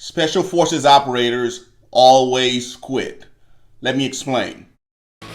Special Forces operators always quit. Let me explain. This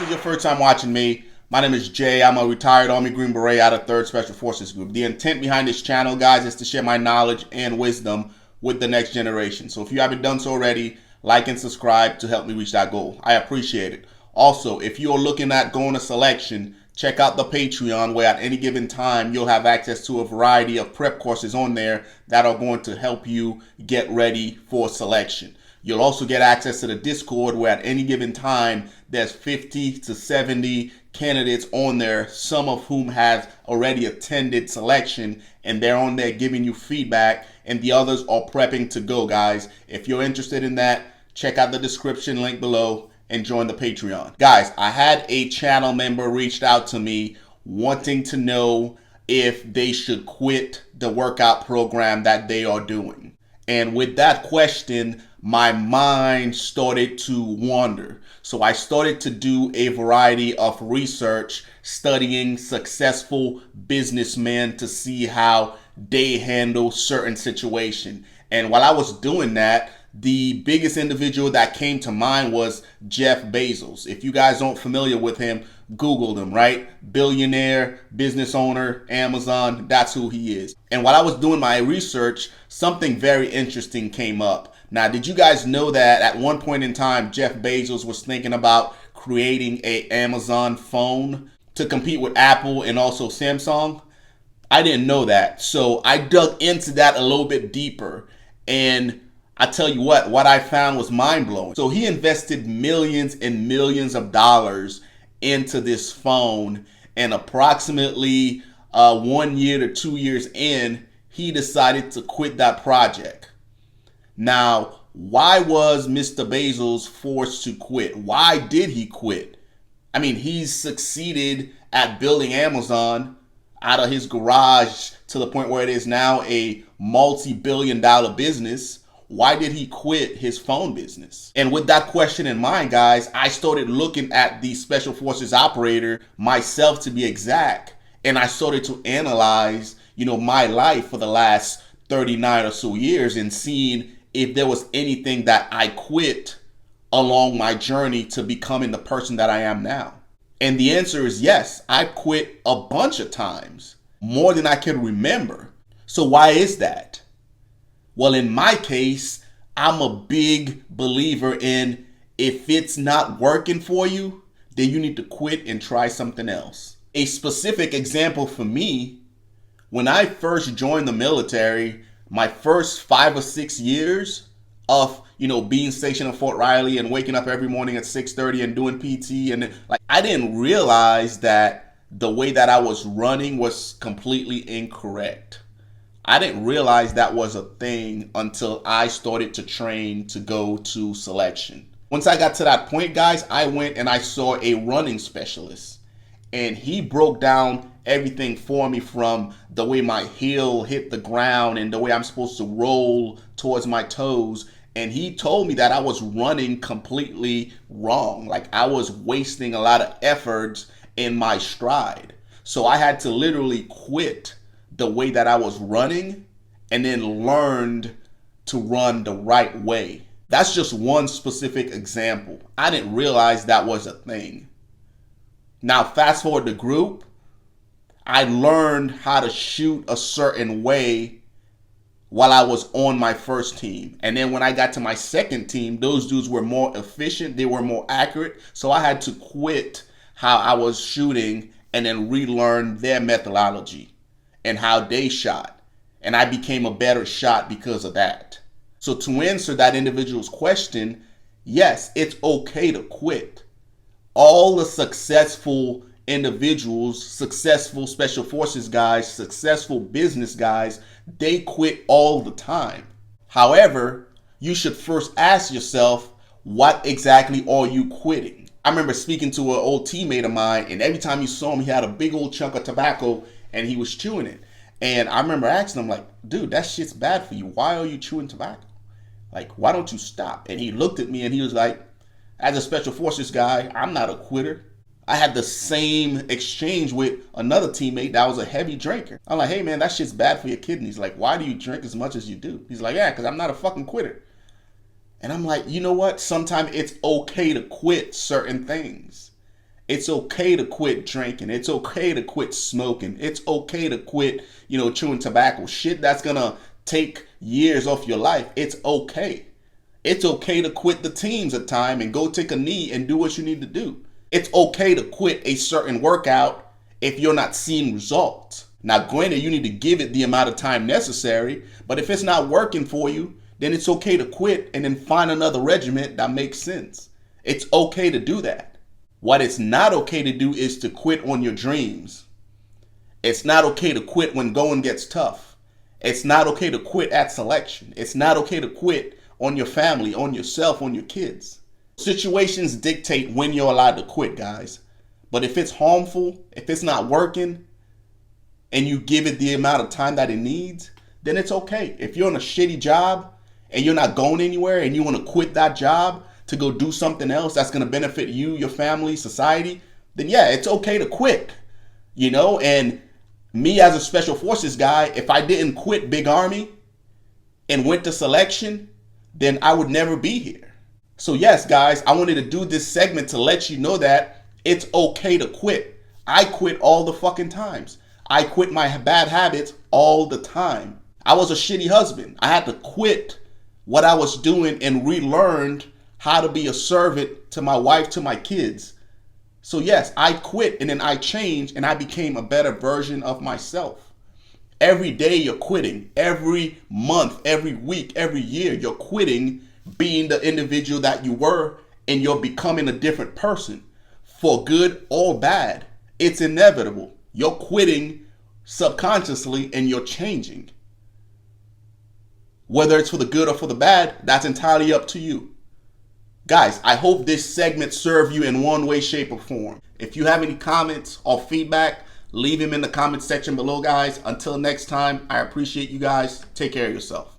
is your first time watching me. My name is Jay. I'm a retired Army Green Beret out of 3rd Special Forces Group. The intent behind this channel, guys, is to share my knowledge and wisdom with the next generation. So if you haven't done so already, like and subscribe to help me reach that goal. I appreciate it. Also, if you're looking at going to selection, check out the Patreon, where at any given time you'll have access to a variety of prep courses on there that are going to help you get ready for selection. You'll also get access to the Discord, where at any given time there's 50 to 70 candidates on there, some of whom have already attended selection, and they're on there giving you feedback, and the others are prepping to go, guys. If you're interested in that, check out the description link below and join the Patreon. Guys, I had a channel member reached out to me wanting to know if they should quit the workout program that they are doing. And with that question, my mind started to wander. So I started to do a variety of research, studying successful businessmen to see how they handle certain situations. And while I was doing that, the biggest individual that came to mind was Jeff Bezos. If you guys aren't familiar with him, Googled him, right? Billionaire, business owner, Amazon, that's who he is. And while I was doing my research, something very interesting came up. Now, did you guys know that at one point in time, Jeff Bezos was thinking about creating an Amazon phone to compete with Apple and also Samsung? I didn't know that. So I dug into that a little bit deeper, and I tell you what I found was mind-blowing. So he invested millions and millions of dollars into this phone, and approximately 1 year to 2 years in, he decided to quit that project. Now, why was Mr. Bezos forced to quit? Why did he quit? I mean, he's succeeded at building Amazon out of his garage to the point where it is now a multi-billion-dollar business. Why did he quit his phone business? And with that question in mind, guys, I started looking at the Special Forces operator myself, to be exact. And I started to analyze, my life for the last 39 or so years, and seeing if there was anything that I quit along my journey to becoming the person that I am now. And the answer is yes. I quit a bunch of times, more than I can remember. So why is that? Well, in my case, I'm a big believer in, if it's not working for you, then you need to quit and try something else. A specific example for me, when I first joined the military, my first 5 or 6 years of, being stationed in Fort Riley and waking up every morning at 6:30 and doing PT, and I didn't realize that the way that I was running was completely incorrect. I didn't realize that was a thing until I started to train to go to selection. Once I got to that point, guys, I went and I saw a running specialist, and he broke down everything for me, from the way my heel hit the ground and the way I'm supposed to roll towards my toes. And he told me that I was running completely wrong. Like, I was wasting a lot of effort in my stride. So I had to literally quit the way that I was running and then learned to run the right way. That's just one specific example. I didn't realize that was a thing. Now, fast forward the group, I learned how to shoot a certain way while I was on my first team. And then when I got to my second team, those dudes were more efficient, they were more accurate. So I had to quit how I was shooting and then relearn their methodology and how they shot. And I became a better shot because of that. So to answer that individual's question, yes, it's okay to quit. All the successful individuals, successful Special Forces guys, successful business guys, they quit all the time. However, you should first ask yourself, what exactly are you quitting? I remember speaking to an old teammate of mine, and every time you saw him, he had a big old chunk of tobacco and he was chewing it. And I remember asking him, like, dude, that shit's bad for you. Why are you chewing tobacco? Like, why don't you stop? And he looked at me and he was like, as a Special Forces guy, I'm not a quitter. I had the same exchange with another teammate that was a heavy drinker. I'm like, hey man, that shit's bad for your kidneys. Like, why do you drink as much as you do? He's like, yeah, because I'm not a fucking quitter. And I'm like, you know what? Sometimes it's okay to quit certain things. It's okay to quit drinking. It's okay to quit smoking. It's okay to quit, chewing tobacco. Shit that's gonna take years off your life. It's okay. It's okay to quit the teams at time and go take a knee and do what you need to do. It's okay to quit a certain workout if you're not seeing results. Now, granted, you need to give it the amount of time necessary, but if it's not working for you, then it's okay to quit and then find another regimen that makes sense. It's okay to do that. What it's not okay to do is to quit on your dreams. It's not okay to quit when going gets tough. It's not okay to quit at selection. It's not okay to quit on your family, on yourself, on your kids. Situations dictate when you're allowed to quit, guys. But if it's harmful, if it's not working, and you give it the amount of time that it needs, then it's okay. If you're on a shitty job and you're not going anywhere and you want to quit that job to go do something else that's going to benefit you, your family, society, then yeah, it's okay to quit. And me as a special forces guy, if I didn't quit Big Army and went to selection, then I would never be here. So yes, guys, I wanted to do this segment to let you know that it's okay to quit. I quit all the fucking times. I quit my bad habits all the time. I was a shitty husband. I had to quit what I was doing and relearned how to be a servant to my wife, to my kids. So yes, I quit and then I changed and I became a better version of myself. Every day you're quitting. Every month, every week, every year, you're quitting being the individual that you were, and you're becoming a different person, for good or bad. It's inevitable. You're quitting subconsciously and you're changing. Whether it's for the good or for the bad, that's entirely up to you. Guys, I hope this segment served you in one way, shape, or form. If you have any comments or feedback, leave them in the comment section below, guys. Until next time, I appreciate you guys. Take care of yourself.